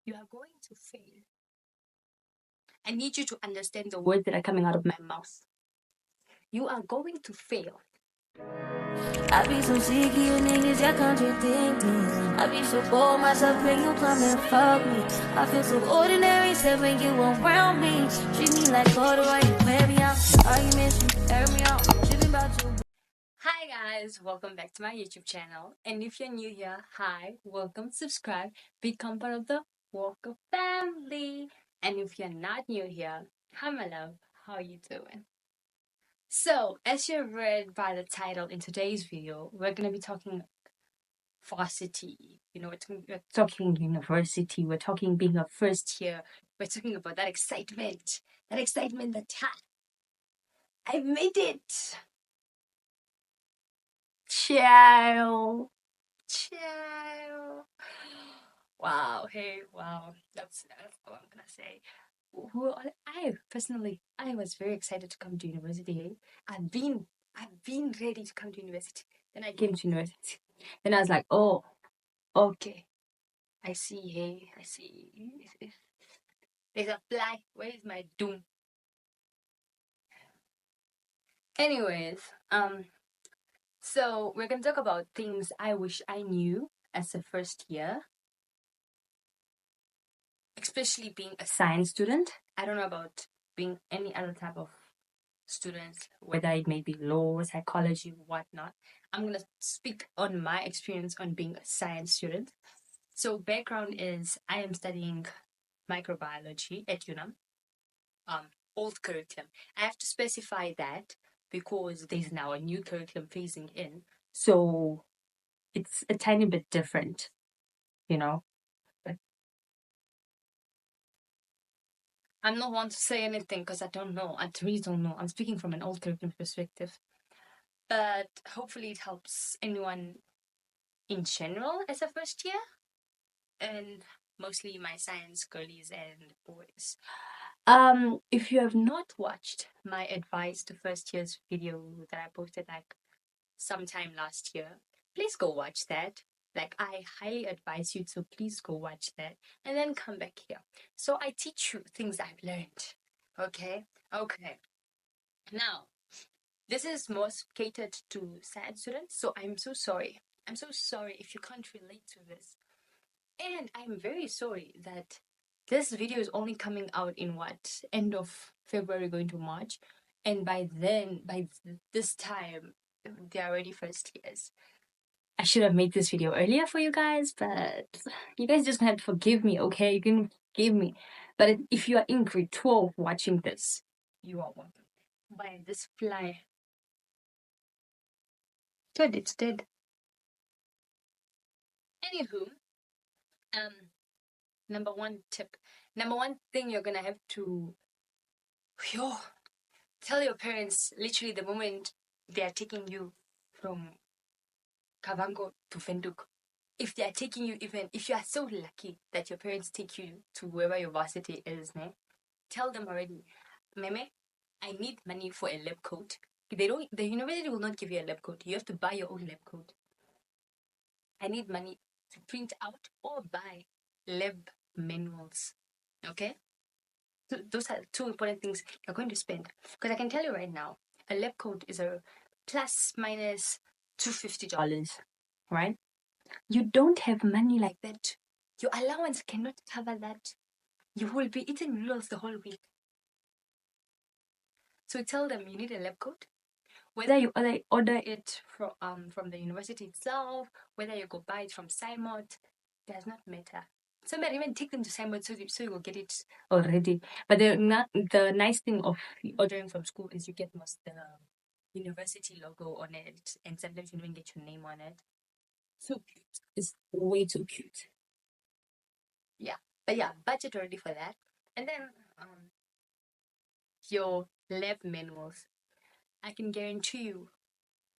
you are going to fail. I need you to understand the words that are coming out of my mouth. You are going to fail. I be so sick of you niggas, y'all contradict me. I be so bold myself when you come and fuck me. I feel so ordinary, except when you around me. Treat me like corduroy, you wear me out. Arguments, you air me out. Tripping about you. Hi guys, welcome back to my YouTube channel. And if you're new here, hi, welcome, subscribe, become part of the Walker family. And if you're not new here, hi my love, how are you doing? So, as you read by the title in today's video, we're going to be talking varsity. We're talking university, we're talking being a first year, we're talking about that excitement that I made it. Ciao. Wow, hey, wow. That's all I'm gonna say. I was very excited to come to university. Hey? I've been ready to come to university. Then I came to university. Then I was like, oh, okay. I see, hey, I see. There's a fly. Where is my doom? Anyways, so we're gonna talk about things I wish I knew as a first year, especially being a science student. I don't know about being any other type of students, whether it may be law, psychology, whatnot. I'm gonna speak on my experience on being a science student. So background is I am studying microbiology at UNAM. Old curriculum. I have to specify that because there's now a new curriculum phasing in. So it's a tiny bit different, you know. But I'm not one to say anything because I don't know. I really don't know. I'm speaking from an old curriculum perspective. But hopefully it helps anyone in general as a first year. And mostly my science girlies and boys. If you have not watched my advice to first year's video that I posted like sometime last year, please go watch that. Like, I highly advise you to please go watch that and then come back here. So I teach you things I've learned. Okay? Okay. Now, this is most catered to science students, so I'm so sorry. I'm so sorry if you can't relate to this. And I'm very sorry that this video is only coming out in what? End of February going to March. And by then, this time, they're already first years. I should have made this video earlier for you guys, but you guys just have to forgive me, okay? You can forgive me. But if you are in grade 12 watching this, you are welcome. By this fly. Good, it's dead. Anywho, number one thing you're gonna have to tell your parents literally the moment they are taking you from Kavango to Fenduk. If they are taking you, even if you are so lucky that your parents take you to wherever your varsity is, tell them already, Meme, I need money for a lab coat. The university will not give you a lab coat. You have to buy your own lab coat. I need money to print out or buy lab manuals. Okay? So those are two important things you're going to spend. Because I can tell you right now, a lab coat is a plus minus $250, right? You don't have money like that. Your allowance cannot cover that. You will be eating noodles the whole week. So tell them you need a lab coat. Whether you order it from the university itself, whether you go buy it from Simot, does not matter. Somebody even take them to Simon so you will get it already. But the nice thing of ordering from school is you get most the university logo on it, and sometimes you even get your name on it. So cute. It's way too cute. Yeah, but yeah, budget already for that. And then your lab manuals. I can guarantee you,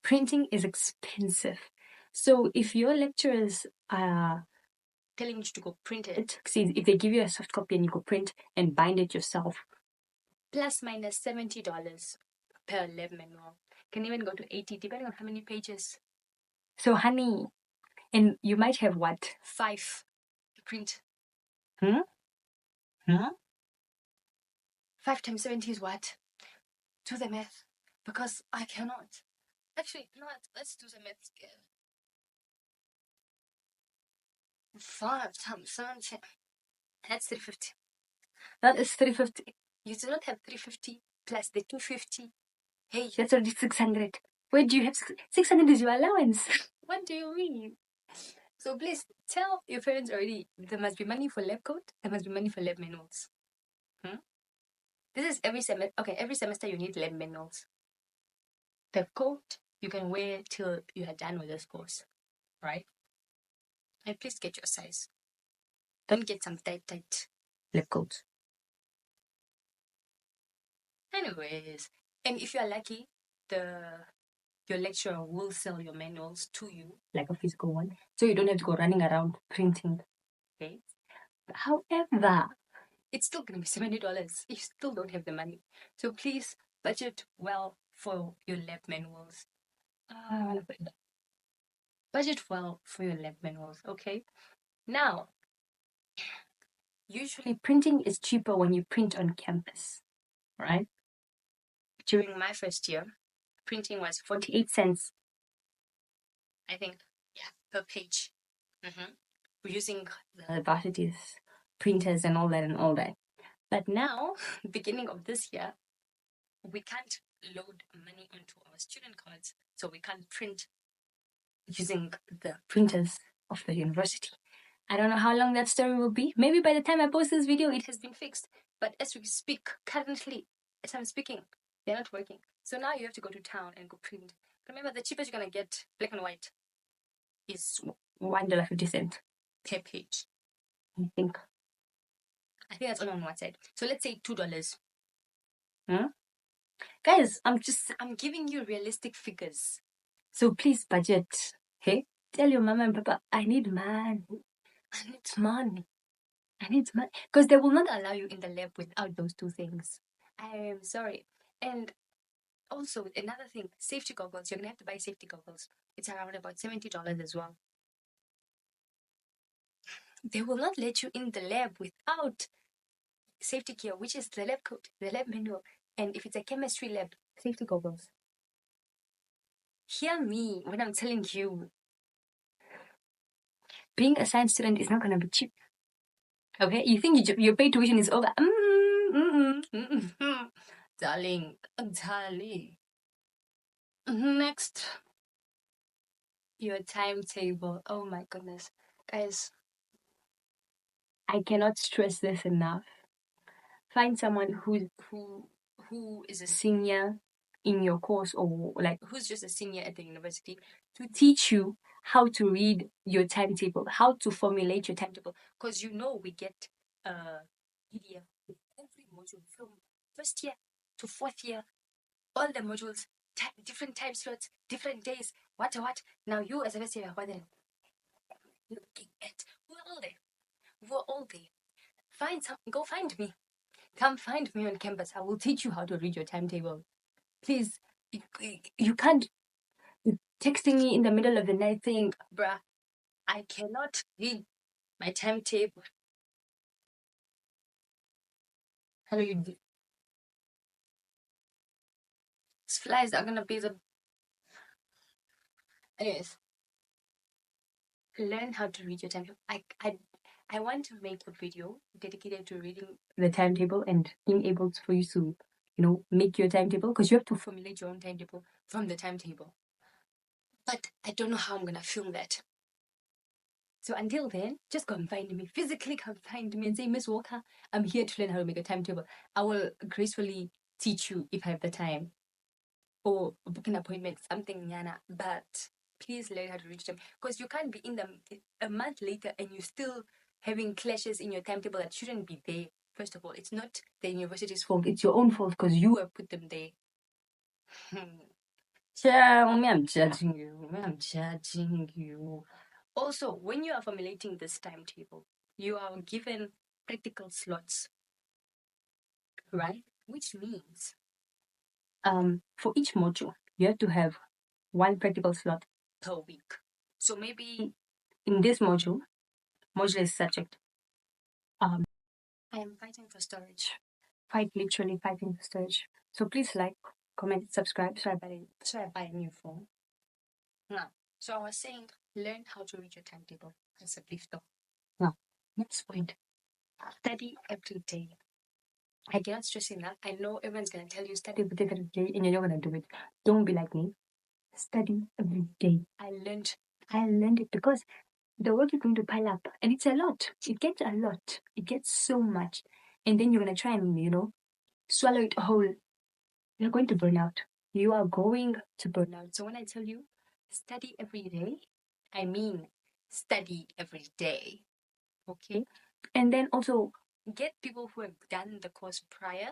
printing is expensive. So if your lecturers are telling you to go print it, see, if they give you a soft copy and you go print and bind it yourself, plus minus $70 per lab manual. Can even go to 80 depending on how many pages. So honey, and you might have what? 5 to print. Hmm? 5 times 70 is what? Do the math. Because I cannot. Actually, no, let's do the math again. 5 times 70. That's 350. That is 350. You do not have 350 plus the 250. Hey, that's already 600. Where do you have 600 is your allowance? What do you mean? So please tell your parents already there must be money for lab coat, there must be money for lab manuals. This is every semester. Okay, every semester you need lab manuals. The coat you can wear till you are done with this course, right? And please get your size. Don't get some tight lab coats. Anyways, and if you are lucky, your lecturer will sell your manuals to you, like a physical one, so you don't have to go running around printing. Okay. However, it's still gonna be $70. You still don't have the money. So please budget well for your lab manuals. Budget well for your lab manuals, okay? Now, usually printing is cheaper when you print on campus, right? During my first year, printing was 48 cents, I think, yeah, per page. We're using the varsity's printers and all that. But now, beginning of this year, we can't load money onto our student cards, so we can't print using the printers of the university. I don't know how long that story will be. Maybe by the time I post this video, it has been fixed. But as we speak, currently, as I'm speaking, they're not working. So now you have to go to town and go print. Remember, the cheapest you're gonna get black and white is $1.50 per page. I think that's all on one side. So let's say $2. Guys, I'm giving you realistic figures. So please budget. Hey, tell your mama and papa, I need money. I need money. I need money. Because they will not allow you in the lab without those two things. I am sorry. And also, another thing, safety goggles. You're going to have to buy safety goggles. It's around about $70 as well. They will not let you in the lab without safety gear, which is the lab coat, the lab manual. And if it's a chemistry lab, safety goggles. Hear me when I'm telling you, being a science student is not going to be cheap. Okay? You think your paid tuition is over. Darling. Next. Your timetable. Oh my goodness. Guys, I cannot stress this enough. Find someone who is a senior in your course, or like who's just a senior at the university, to teach you how to read your timetable, how to formulate your timetable. Because we get a PDF with every module from first year to fourth year, all the modules, different time slots, different days, what. Now you as a first year, what are you looking at? We're all there. Go find me. Come find me on campus. I will teach you how to read your timetable. Please, you can't be texting me in the middle of the night saying, bruh, I cannot read my timetable. Hello, these flies are gonna be the... Anyways, learn how to read your timetable. I want to make a video dedicated to reading the timetable and being able for you to, make your timetable, because you have to formulate your own timetable from the timetable. But I don't know how I'm gonna film that. So until then, just come find me. Physically come find me and say, Miss Walker, I'm here to learn how to make a timetable. I will gracefully teach you if I have the time. Or book an appointment, something, Yana. But please learn how to reach them. Because you can't be in them a month later and you're still having clashes in your timetable that shouldn't be there. First of all, it's not the university's fault. It's your own fault because you have put them there. I'm judging you. Also, when you are formulating this timetable, you are given practical slots, right? Which means for each module, you have to have one practical slot per week. So maybe in this module is subject. I am fighting for storage. Literally fighting for storage. So please like, comment, subscribe so I buy a new phone. Now, so I was saying, learn how to read your timetable as a brief though. Now, next point. Study every day. I cannot stress enough. I know everyone's gonna tell you study every day and you're not gonna do it. Don't be like me. Study every day. I learned it because the work you're going to pile up, and it's a lot. It gets a lot. It gets so much, and then you're gonna try and swallow it whole. You're going to burn out. You are going to burn out. So when I tell you study every day, I mean study every day. Okay, and then also get people who have done the course prior.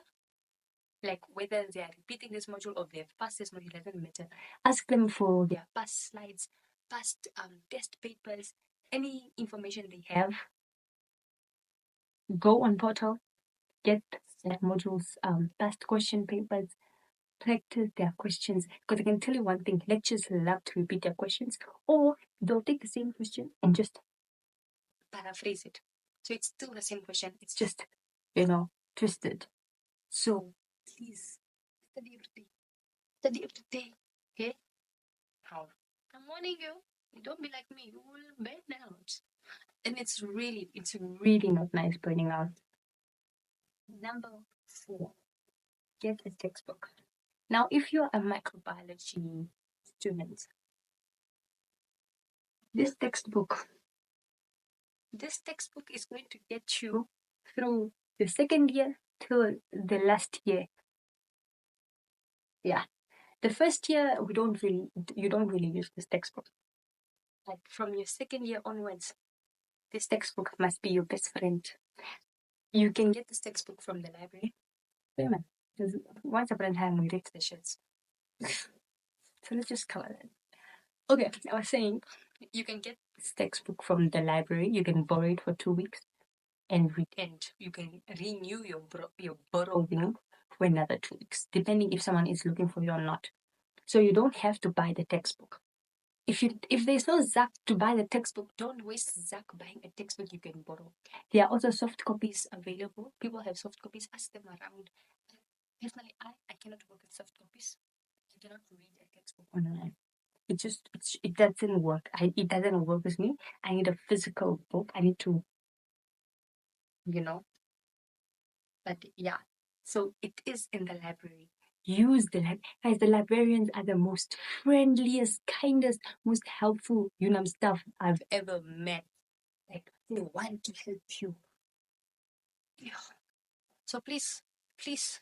Like whether they are repeating this module or they've passed this module, doesn't matter. Ask them for their past slides, past test papers, any information they have. Go on portal, get their modules, past question papers, practice their questions. Because I can tell you one thing, lectures love to repeat their questions, or they'll take the same question and just paraphrase it. So it's still the same question, it's just, twisted. So please study every day. Study every day. Okay? How? I'm warning you. Don't be like me. You will burn out. And it's really not nice burning out. Number 4, get a textbook. Now, if you're a microbiology student, this textbook is going to get you through the second year till the last year. Yeah. The first year, you don't really use this textbook. Like from your second year onwards, this textbook must be your best friend. You can get this textbook from the library. Wait a minute. Once upon a time, we read the shits. So let's just cover that. Okay, I was saying, you can get this textbook from the library. You can borrow it for 2 weeks and you can renew your borrowing for another 2 weeks, depending if someone is looking for you or not. So you don't have to buy the textbook. If there's no Zach to buy the textbook, don't waste Zach buying a textbook you can borrow. There are also soft copies available. People have soft copies. Ask them around. Personally, I cannot work with soft copies. I cannot read a textbook online. It doesn't work. It doesn't work with me. I need a physical book. I need to, But yeah, so it is in the library. Use the library. Guys, the librarians are the most friendliest, kindest, most helpful UNAM staff I've ever met. Like, they want to help you. Yeah. So please, please,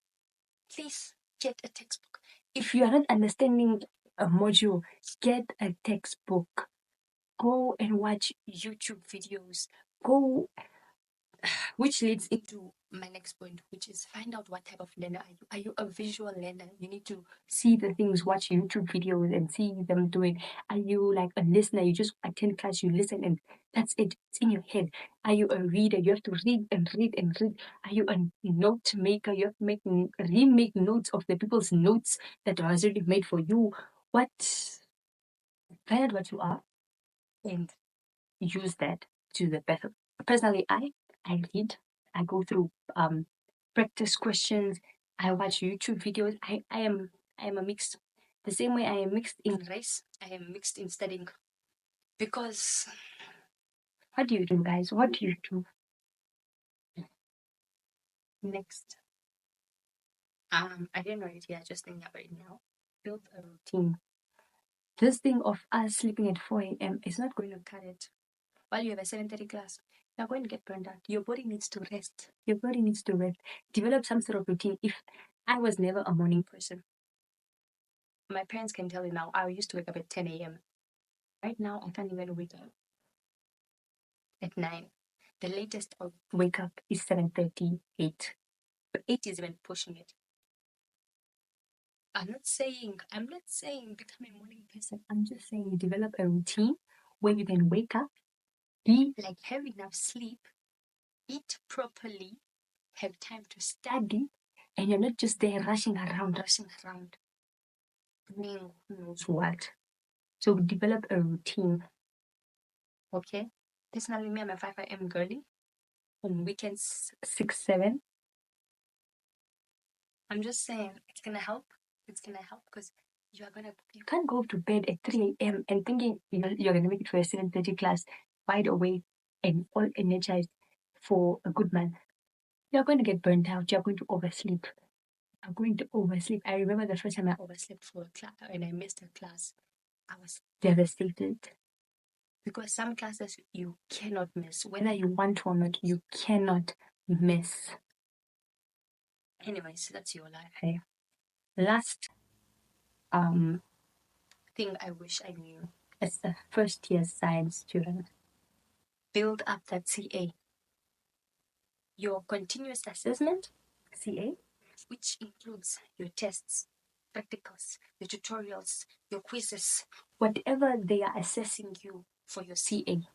please get a textbook. If you are not understanding a module, get a textbook. Go and watch YouTube videos. Which leads into my next point, which is find out what type of learner are you. Are you a visual learner? You need to see the things, watch YouTube videos and see them doing. Are you like a listener? You just attend class, you listen, and that's it. It's in your head. Are you a reader? You have to read and read and read. Are you a note maker? You have to remake notes of the people's notes that was already made for you. Find out what you are and use that to the best. Personally, I read. I go through practice questions. I watch YouTube videos. I am a mixed. The same way I am mixed in race, I am mixed in studying. Because what do you do, guys? What do you do? Next. I didn't write it here, just thinking about it now. Build a routine. This thing of us sleeping at 4 a.m. is not going to cut it. While you have a 7:30 class, you're going to get burned out. Your body needs to rest. Develop some sort of routine. If I was never a morning person, my parents can tell you now, I used to wake up at 10 a.m. Right now, I can't even wake up at 9. The latest I'll wake up is 7:30, 8. But 8 is even pushing it. I'm not saying become a morning person. I'm just saying develop a routine where you can wake up, have enough sleep, eat properly, have time to study, and you're not just there rushing around, doing who knows what. So develop a routine. Okay? Personally, me, I'm a 5 a.m. girly. on weekends 6, 7. I'm just saying it's gonna help. It's gonna help because you can't go to bed at 3 a.m. and thinking you're gonna make it for a 7:30 class wide awake and all energized for a good month. You're going to get burnt out. You're going to oversleep. I'm going to oversleep. I remember the first time I overslept for a class and I missed a class. I was devastated because some classes you cannot miss, whether you want to or not. You cannot miss. Anyways, that's your life. Hey. Last thing I wish I knew as a first year science student: build up that CA. Your continuous assessment, CA, which includes your tests, practicals, your tutorials, your quizzes, whatever they are assessing you for your CA.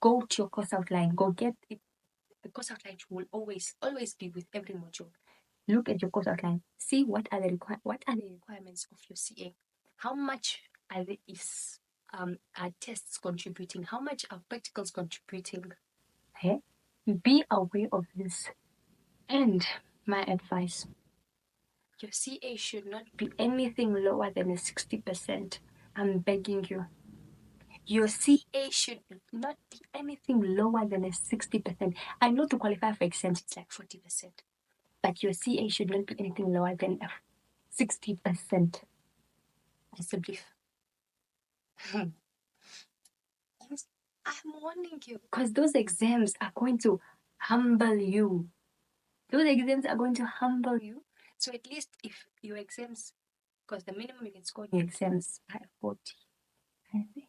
Go to your course outline. Go get it. The course outline will always be with every module. Look at your course outline. See what are the requirements of your CA. How much are tests contributing? How much are practicals contributing? Okay? Be aware of this. And my advice: your CA should not be anything lower than a 60%. I'm begging you. Your CA should not be anything lower than a 60%. I know to qualify for exams, it's like 40%. But your CA should not be anything lower than a 60%. That's a belief. I'm warning you because those exams are going to humble you. Those exams are going to humble you. So at least if your exams, because the minimum you can score in your exams are 40, I think.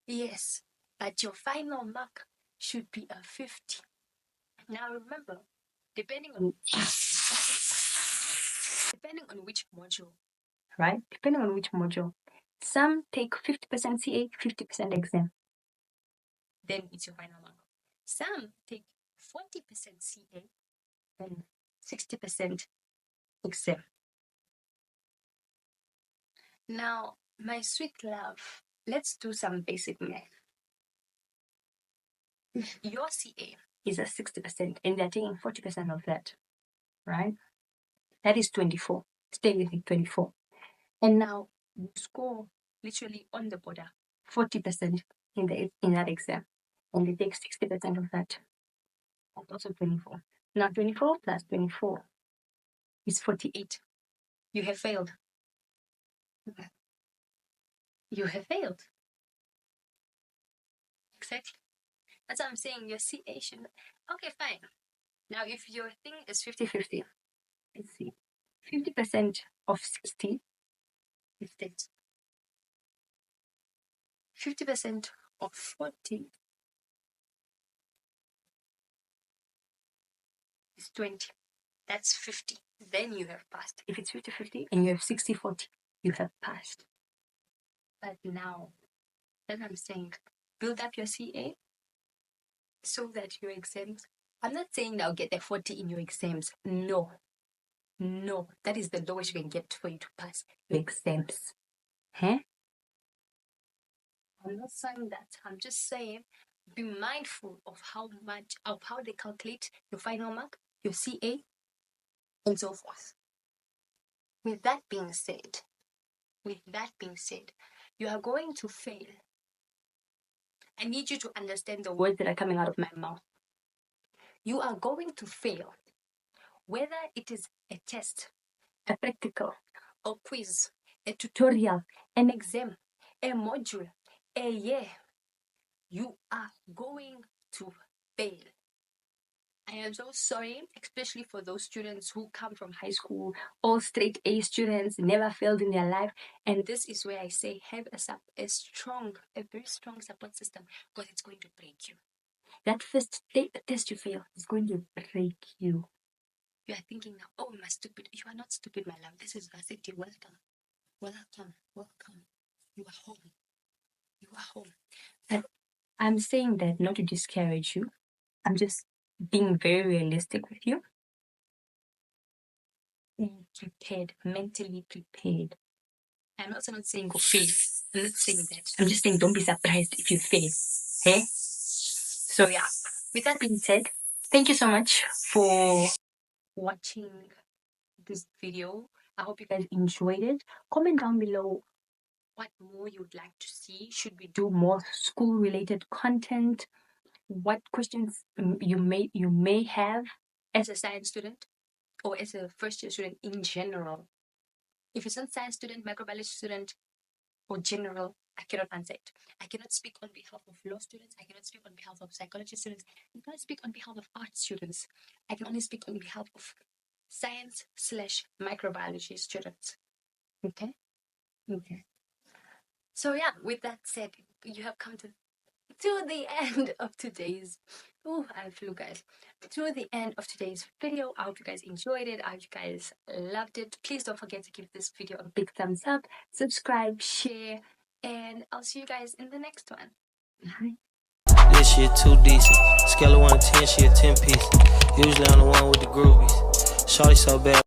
Yes, but your final mark should be a 50. Now remember, depending on which module, right? Depending on which module, some take 50% CA, 50% exam. Then it's your final mark. Some take 40% CA and 60% exam. Now, my sweet love, let's do some basic math. Your CA is at 60% and they're taking 40% of that, right? That is 24. Stay with it, 24. And now you score literally on the border, 40% in that exam. And they take 60% of that. That's also 24. Now 24 plus 24 is 48. You have failed. You have failed. Exactly. That's what I'm saying. Your CA should. Okay, fine. Now, if your thing is 50-50, let's see. 50% of 60 is that. 50% of 40 is 20. That's 50. Then you have passed. If it's 50-50 and you have 60-40, you have passed. But now, as I'm saying, build up your CA so that your exams. I'm not saying now get a 40 in your exams. No. No. That is the lowest you can get for you to pass your exams. Huh? I'm not saying that. I'm just saying be mindful of how they calculate your final mark, your CA, and so forth. With that being said, you are going to fail. I need you to understand the words that are coming out of my mouth. You are going to fail, whether it is a test, a practical, a quiz, a tutorial, an exam, a module, a year. You are going to fail. I am so sorry, especially for those students who come from high school, all straight A students, never failed in their life. And this is where I say have a very strong support system, because it's going to break you. That first test you fail is going to break you. You are thinking now, oh, am I stupid? You are not stupid, my love. This is varsity. Welcome. Welcome. Welcome. You are home. You are home. And I'm saying that not to discourage you. I'm just being very realistic with you. Be prepared, mentally prepared. I'm also not saying go fail. I'm not saying that. I'm just saying don't be surprised if you fail. Hey? So yeah, with that being said, thank you so much for watching this video. I hope you guys enjoyed it. Comment down below what more you would like to see. Should we do more school related content? What questions you may have as a science student or as a first year student in general. If it's a science student, microbiology student, or general, I cannot answer it. I cannot speak on behalf of law students. I cannot speak on behalf of psychology students. I cannot speak on behalf of art students. I can only speak on behalf of science/microbiology students. Okay? Okay. So yeah, with that said, you have come to the end of today's I feel guys to the end of today's video. I hope you guys enjoyed it. I hope you guys loved it. Please don't forget to give this video a big thumbs up, subscribe, share, and I'll see you guys in the next one. Bye. This shit too decent. Scale of 1 to 10, she a 10 piece. Usually I'm the one with the groovies. Shawty so bad.